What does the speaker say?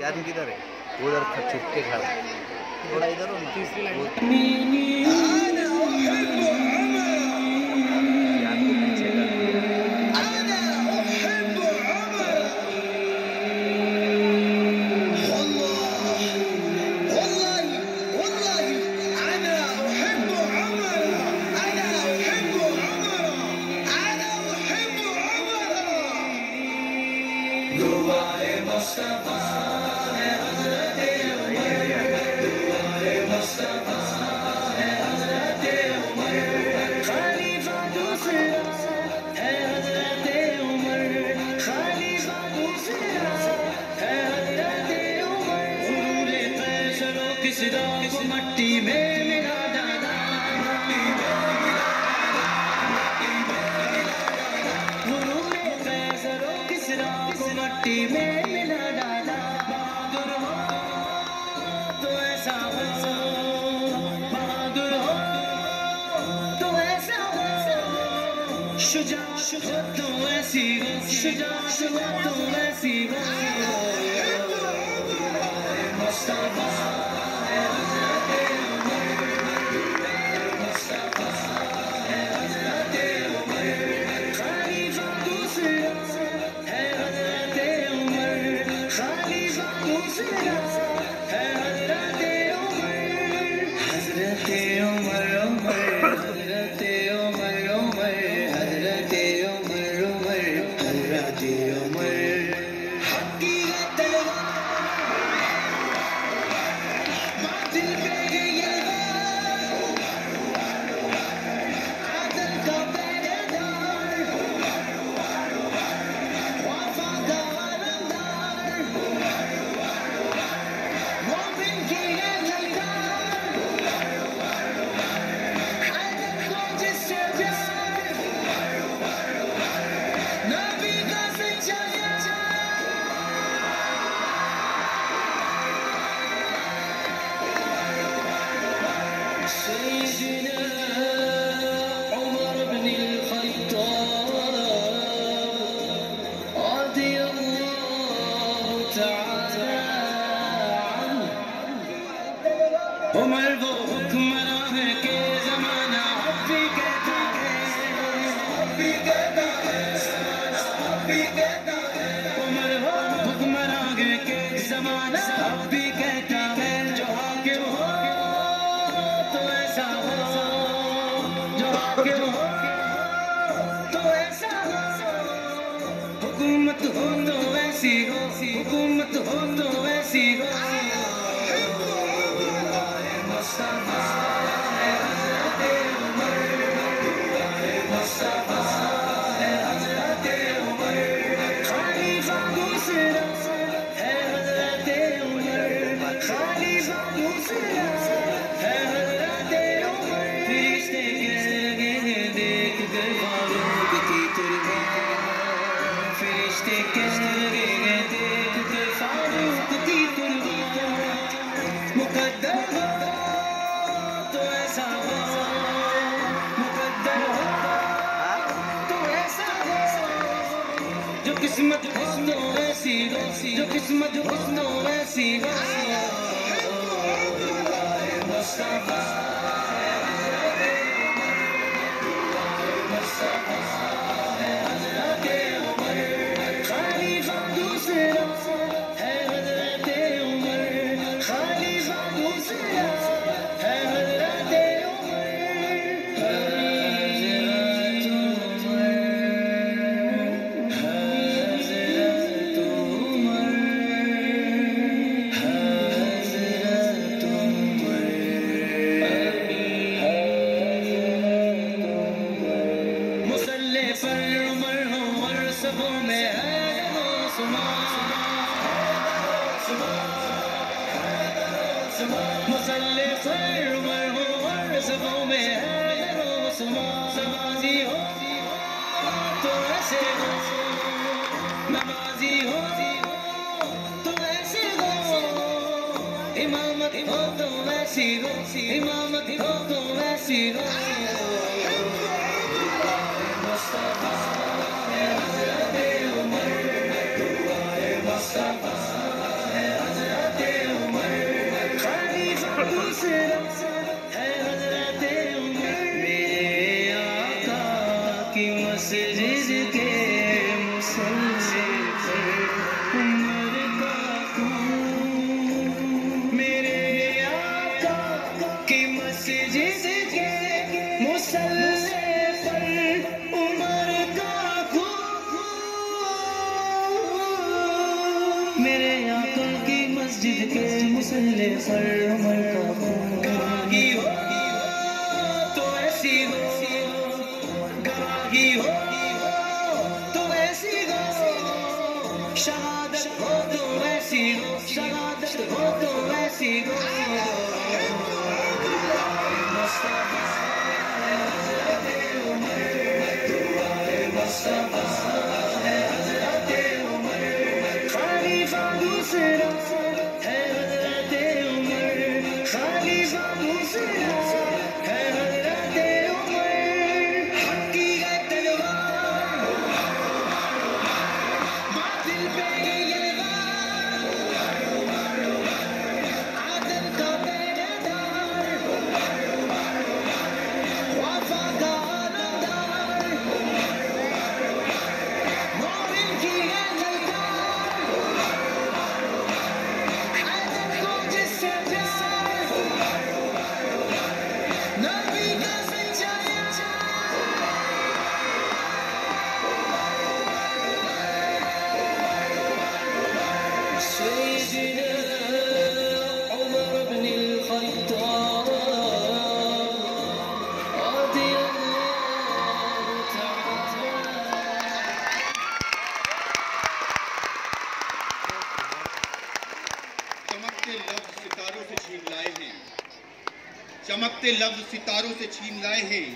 जान किधर है? उधर छुप के खड़ा है। थोड़ा इधर हो ना। तीसरी लाइन जान को पीछे कर दिया। मट्टी में मिला डाला, गुरूरे फैसलों किस राह को मट्टी में मिला डाला। बहादुर हो तो ऐसा हो, बहादुर हो तो ऐसा हो, शुजा हो तो ऐसी हो, शुजा हो तो ऐसी हो। मुस्तफा उमर वो हुक्मरां है के ज़माना अब भी कहता है, अब भी कहता है, अब भी कहता है। उमर वो हुक्मरां है के ज़माना अब भी कहता है, जो हाकिम हो तो ऐसा हो, जो हाकिम हो तो ऐसा हो, हुकूमत हो तो ऐसी हो, हुकूमत हो तो ऐसी हो। किस्मत हुस्नो ऐसी हो, जो किस्मत हुस्नो ऐसी हो। मुस्तफा खलीफा दूसरा है हज़रत उमर, खलीफा दूसरा है हज़रत उमर। मुसल्ले पर उमर हो और सबों में है नमाजी हो तो ऐसे हो, नमाजी हो तो ऐसे हो, इमामत हो तो ऐसी हो, इमामत हो तो ऐसी हो। मुस्तफा है हज़रत उमर, मुस्तफा है हज़रत के मुसल्ले पर उमर का गवाही हो तो ऐसी हो, गवाही हो तो ऐसी हो, शहादत हो तो ऐसी हो, शहादत हो तो ऐसी हो। खलीफा दूसरा है हज़रत उमर, खलीफा दूसरा है हज़रत उमर। हक की है तलवार, बातिल पे ये वार, आदल का पहरेदार, वफा का आलमदार, मोमिन की है चमकते लफ्ज सितारों से छीन लाए हैं